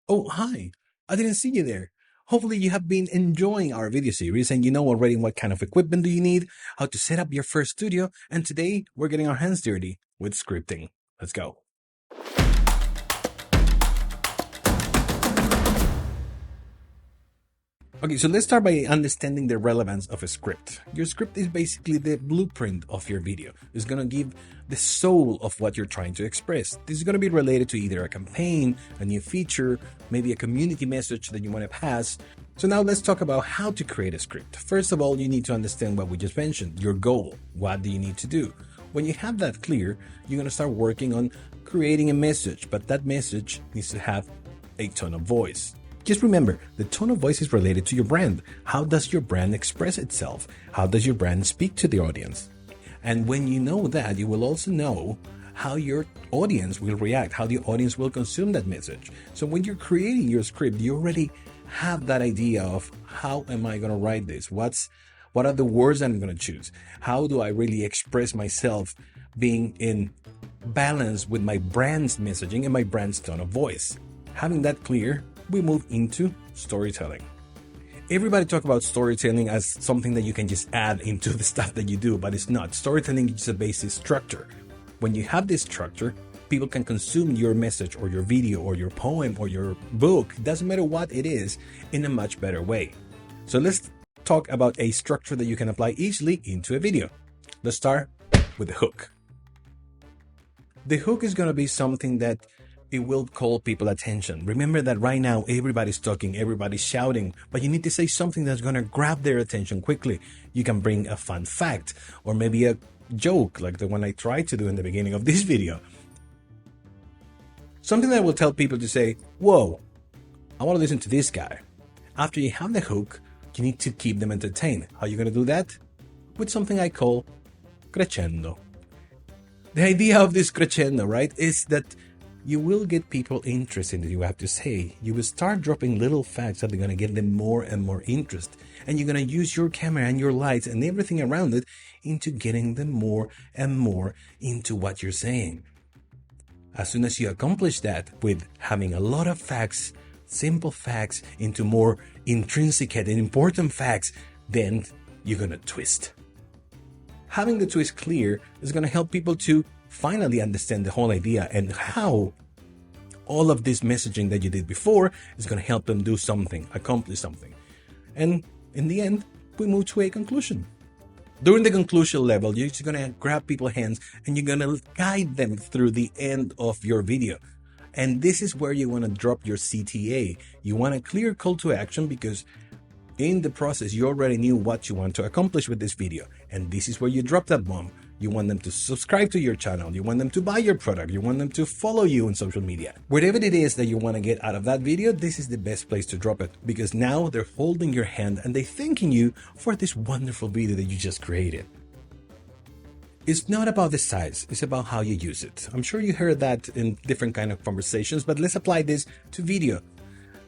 Oh, hi. I didn't see you there. Hopefully you have been enjoying our video series and you know already what kind of equipment do you need, how to set up your first studio, and today we're getting our hands dirty with scripting. Let's go. Okay, so let's start by understanding the relevance of a script. Your script is basically the blueprint of your video. It's going to give the soul of what you're trying to express. This is going to be related to either a campaign, a new feature, maybe a community message that you want to pass. So now let's talk about how to create a script. First of all, you need to understand what we just mentioned, your goal. What do you need to do? When you have that clear, you're going to start working on creating a message, but that message needs to have a tone of voice. Just remember, the tone of voice is related to your brand. How does your brand express itself? How does your brand speak to the audience? And when you know that, you will also know how your audience will react, how the audience will consume that message. So when you're creating your script, you already have that idea of how am I going to write this? What are the words I'm going to choose? How do I really express myself being in balance with my brand's messaging and my brand's tone of voice? Having that clear, we move into storytelling. Everybody talk about storytelling as something that you can just add into the stuff that you do, but it's not. Storytelling is a basic structure. When you have this structure, people can consume your message or your video or your poem or your book, doesn't matter what it is, in a much better way. So let's talk about a structure that you can apply easily into a video. Let's start with the hook. The hook is going to be something that it will call people attention. Remember that right now everybody's talking, everybody's shouting, but you need to say something that's going to grab their attention quickly. You can bring a fun fact or maybe a joke like the one I tried to do in the beginning of this video. Something that will tell people to say, whoa, I want to listen to this guy. After you have the hook, you need to keep them entertained. How are you going to do that? With something I call crescendo. The idea of this crescendo, right, is that you will get people interested in what you have to say. You will start dropping little facts that are going to get them more and more interest. And you're going to use your camera and your lights and everything around it into getting them more and more into what you're saying. As soon as you accomplish that with having a lot of facts, simple facts, into more intrinsic and important facts, then you're going to twist. Having the twist clear is going to help people to finally understand the whole idea and how all of this messaging that you did before is going to help them do something, accomplish something. And in the end, we move to a conclusion. During the conclusion level, you're just going to grab people's hands and you're going to guide them through the end of your video. And this is where you want to drop your CTA. You want a clear call to action because in the process, you already knew what you want to accomplish with this video. And this is where you drop that bomb. You want them to subscribe to your channel. You want them to buy your product. You want them to follow you on social media. Whatever it is that you want to get out of that video, this is the best place to drop it because now they're holding your hand and they're thanking you for this wonderful video that you just created. It's not about the size, it's about how you use it. I'm sure you heard that in different kind of conversations, but let's apply this to video.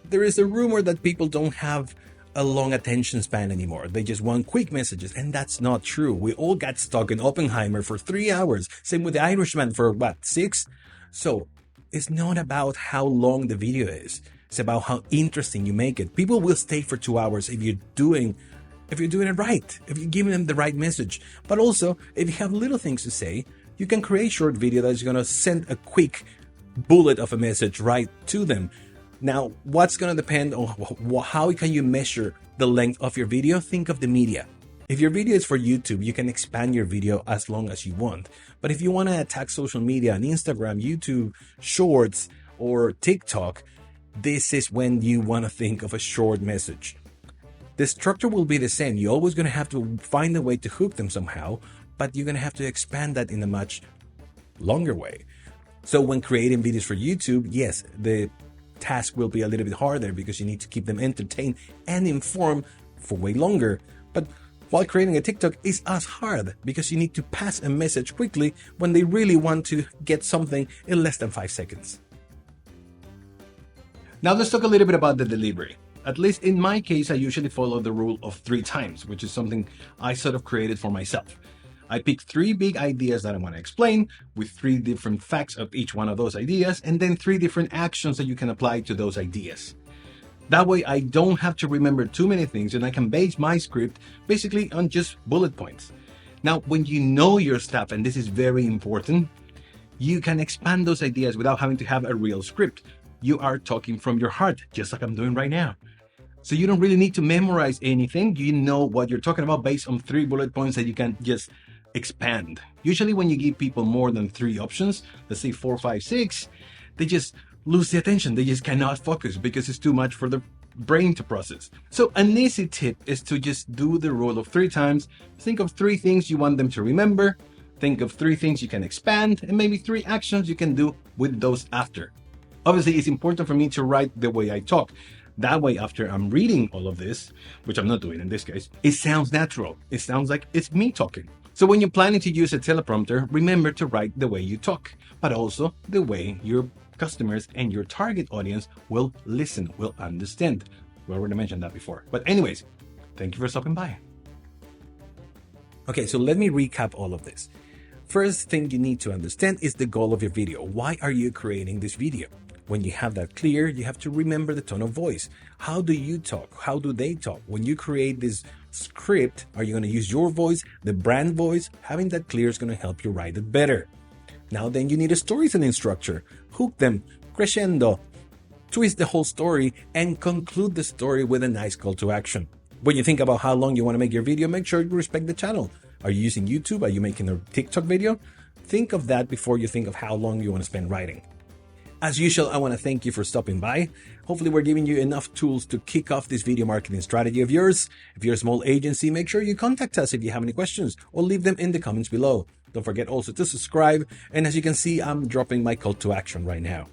There is a rumor that people don't have a long attention span anymore. They just want quick messages, and that's not true. We all got stuck in Oppenheimer for 3 hours. Same with the Irishman for 6? So it's not about how long the video is. It's about how interesting you make it. People will stay for 2 hours if you're doing it right, if you're giving them the right message. But also, if you have little things to say, you can create short video that's going to send a quick bullet of a message right to them. Now, what's going to depend on how can you measure the length of your video? Think of the media. If your video is for YouTube, you can expand your video as long as you want. But if you want to attack social media on Instagram, YouTube, Shorts, or TikTok, this is when you want to think of a short message. The structure will be the same. You're always going to have to find a way to hook them somehow, but you're going to have to expand that in a much longer way. So when creating videos for YouTube, yes, the task will be a little bit harder because you need to keep them entertained and informed for way longer. But while creating a TikTok is as hard because you need to pass a message quickly when they really want to get something in less than 5 seconds. Now let's talk a little bit about the delivery. At least in my case, I usually follow the rule of 3 times, which is something I sort of created for myself. I pick 3 big ideas that I want to explain with 3 different facts of each one of those ideas, and then 3 different actions that you can apply to those ideas. That way I don't have to remember too many things, and I can base my script basically on just bullet points. Now, when you know your stuff, and this is very important, you can expand those ideas without having to have a real script. You are talking from your heart, just like I'm doing right now. So you don't really need to memorize anything. You know what you're talking about based on 3 bullet points that you can just expand. Usually when you give people more than 3 options, let's say 4, 5, 6, they just lose the attention. They just cannot focus because it's too much for the brain to process. So an easy tip is to just do the rule of 3 times. Think of 3 things you want them to remember. Think of 3 things you can expand, and maybe 3 actions you can do with those after. Obviously, it's important for me to write the way I talk. That way, after I'm reading all of this, which I'm not doing in this case, it sounds natural. It sounds like it's me talking. So when you're planning to use a teleprompter, remember to write the way you talk, but also the way your customers and your target audience will listen, will understand. We already mentioned that before. But anyways, thank you for stopping by. Okay, so let me recap all of this. First thing you need to understand is the goal of your video. Why are you creating this video? When you have that clear, you have to remember the tone of voice. How do you talk? How do they talk? When you create this script, are you going to use your voice, the brand voice? Having that clear is going to help you write it better. Now then you need a storytelling structure. Hook them, crescendo, twist the whole story, and conclude the story with a nice call to action. When you think about how long you want to make your video, make sure you respect the channel. Are you using YouTube? Are you making a TikTok video? Think of that before you think of how long you want to spend writing. As usual, I want to thank you for stopping by. Hopefully we're giving you enough tools to kick off this video marketing strategy of yours. If you're a small agency, make sure you contact us if you have any questions, or leave them in the comments below. Don't forget also to subscribe, and as you can see, I'm dropping my call to action right now.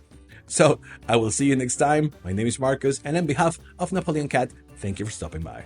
So I will see you next time. My name is Marcus, and on behalf of Napoleon Cat, thank you for stopping by.